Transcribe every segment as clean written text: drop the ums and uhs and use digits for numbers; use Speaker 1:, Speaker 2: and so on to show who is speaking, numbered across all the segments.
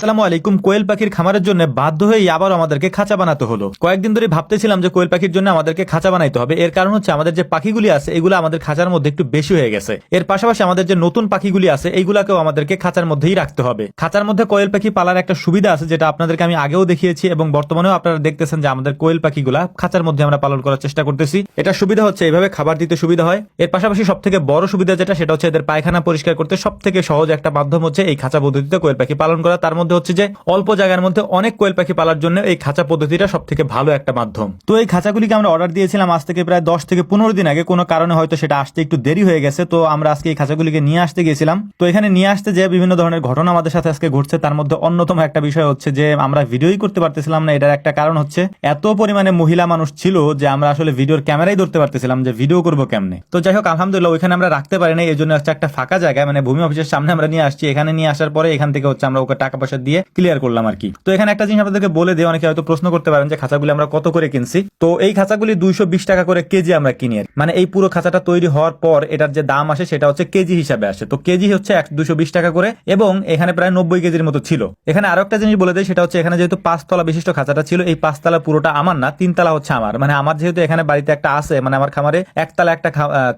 Speaker 1: আসসালামু আলাইকুম। কোয়েল পাখির খামারের জন্য বাধ্য হয়ে আবার আমাদেরকে খাঁচা বানাতে হলো। কয়েকদিন ধরে ভাবতেছিলাম যে কোয়েল পাখির জন্য আমাদেরকে খাঁচা বানাইতে হবে। এর কারণ হচ্ছে আমাদের যে পাখিগুলি আছে এগুলো আমাদের খাঁচার মধ্যে একটু বেশি হয়ে গেছে। এর পাশাপাশি আমাদের যে নতুন পাখিগুলি আছে এইগুলাকেও আমাদেরকে খাঁচার মধ্যেই রাখতে হবে। খাঁচার মধ্যে কোয়েল পাখি পালার একটা সুবিধা আছে, যেটা আপনাদেরকে আমি আগেও দেখিয়েছি এবং বর্তমানেও আপনারা দেখতেছেন যে আমাদের কোয়েল পাখিগুলা খাঁচার মধ্যে আমরা পালন করার চেষ্টা করতেছি। এটা সুবিধা হচ্ছে এইভাবে খাবার দিতে সুবিধা হয়। এর পাশাপাশি সব থেকে বড় সুবিধা যেটা, সেটা হচ্ছে এদের পায়খানা পরিষ্কার করতে সব থেকে সহজ একটা মাধ্যম হচ্ছে এই খাঁচা পদ্ধতিতে কোয়েল পাখি পালন করা। তার মধ্যে হচ্ছে যে অল্প জায়গার মধ্যে অনেক কোয়েল পাখি পালার জন্য এই খাঁচা পদ্ধতিটা সব থেকে ভালো একটা মাধ্যম। তো এই খাঁচাগুলিকে আমরা অর্ডার দিয়েছিলাম আজ থেকে প্রায় 10 থেকে 15 দিন আগে। কোনো কারণে হয়তো সেটা আসতে একটু দেরি হয়ে গেছে। তো আমরা আজকে এই খাঁচাগুলিকে নিয়ে আসতে গিয়েছিলাম। তো এখানে নিয়ে আসতে যে বিভিন্ন ধরনের ঘটনা আমাদের সাথে আজকে ঘটছে, তার মধ্যে অন্যতম একটা বিষয় হচ্ছে যে আমরা ভিডিওই করতে পারতেছিলাম না। এটার একটা কারণ হচ্ছে এত পরিমাণে মহিলা মানুষ ছিল যে আমরা আসলে ভিডিওর ক্যামেরাই ধরতে পারতেছিলাম যে ভিডিও করবো কেমনে। তো যাই হোক, আলহামদুলিল্লাহ ওইখানে আমরা রাখতে পারি না। এই জন্য হচ্ছে একটা ফাঁকা জায়গায়, মানে ভূমি অফিসের সামনে আমরা নিয়ে আসছি। এখানে নিয়ে আসার পরে এখান থেকে হচ্ছে আমরা ওকে টাকা পয়সা দিয়ে ক্লিয়ার করলাম আর কি। তো এখানে একটা জিনিস আপনাদেরকে বলে দিই, অনেকে হয়তো প্রশ্ন করতে পারেন যে খাঁচাগুলি আমরা কত করে কিনছি। তো এই খাঁচাগুলি 220 টাকা করে কেজি আমরা কিনি। মানে এই পুরো খাঁচাটা তৈরি হওয়ার পর এটার যে দাম আসে সেটা হচ্ছে কেজি হিসাবে আসে। তো কেজি হচ্ছে 220 টাকা করে, এবং এখানে প্রায় 90 কেজির মতো ছিল। এখানে আরো একটা জিনিস বলে দেয়, সেটা হচ্ছে এখানে যেহেতু 5 তলা বিশিষ্ট খাঁচাটা ছিল, এই 5 তলা পুরোটা আমার না, 3 তলা হচ্ছে আমার। মানে আমার যেহেতু এখানে বাড়িতে একটা আছে, মানে আমার খামারে 1 তলা একটা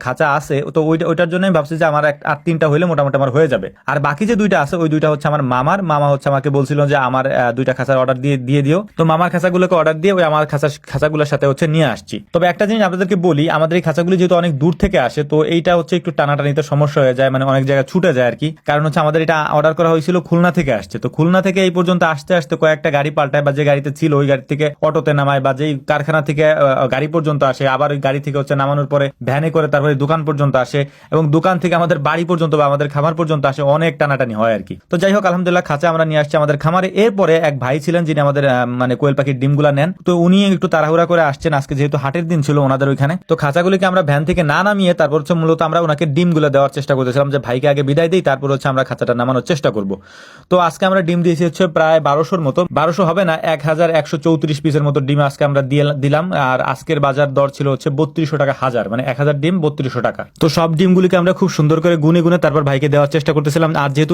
Speaker 1: খাঁচা আছে, তো ওইটার জন্য আমি ভাবছি যে আমার আর 3টা হইলে মোটামুটি আমার হয়ে যাবে। আর বাকি যে 2টা আছে ওই 2টা হচ্ছে আমার মামা হচ্ছে আমাকে বলছিল যে আমার 2টা খাঁচার অর্ডার দিয়ে দিও। তো মামার খাঁচাগুলোকে অর্ডার দিয়ে ওই আমার খাঁচাগুলোর সাথে হচ্ছে নিয়ে আসছি। তবে একটা জিনিস আপনাদেরকে বলি, আমাদের এই খাঁচাগুলি যেহেতু অনেক দূর থেকে আসে, তো এইটা হচ্ছে একটু টানাটানিতে সমস্যা হয়ে যায়, মানে অনেক জায়গায় ছুটে যায় আর কি। কারণ হচ্ছে আমাদের এটা অর্ডার করা হয়েছিল খুলনা থেকে আসছে। তো খুলনা থেকে এই পর্যন্ত আসতে আসতে কয়েকটা গাড়ি পাল্টায়, বা যে গাড়িতে ছিল ওই গাড়ি থেকে অটোতে নামায়, বা যেই কারখানা থেকে গাড়ি পর্যন্ত আসে, আবার ওই গাড়ি থেকে হচ্ছে নামানোর পরে ভ্যানে করে তারপরে দোকান পর্যন্ত আসে, এবং দোকান থেকে আমাদের বাড়ি পর্যন্ত বা আমাদের খামার পর্যন্ত আসে, অনেক টানাটানি হয় আর কি। তো যাই হোক, আলহামদুলিল্লাহ খাঁচা আমরা নিয়ে আসছি আমাদের খামারে। এরপরে এক ভাই ছিলেন যিনি আমাদের মানে কোয়েল পাখির ডিমগুলা নেন। তো উনি একটু তাড়াহুড়া করে আসছেন আজকে, যেহেতু হাটের দিন ছিল ওনাদের ওইখানে। তো খাঁচাগুলিকে আমরা ভ্যান থেকে না নামিয়ে তারপর হচ্ছে মূলত আমরা ওনাকে ডিমগুলো দেওয়ার চেষ্টা করতেছিলাম, যে ভাইকে আগে বিদায় দিই, তারপর হচ্ছে আমরা খাঁচাটা নামানোর চেষ্টা করব। তো আজকে আমরা ডিম দিয়েছি হচ্ছে প্রায় 1200-র মতো, 1200 হবে না, 1134 পিসের মতো ডিম আজকে আমরা দিলাম। আর আজকের বাজার দর ছিল হচ্ছে 3200 টাকা হাজার, মানে 1000 ডিম 3200 টাকা। তো সব ডিমগুলিকে আমরা খুব সুন্দর করে গুনে গুনে তারপর ভাইকে দেওয়ার চেষ্টা করতেছিলাম। আর যেহেতু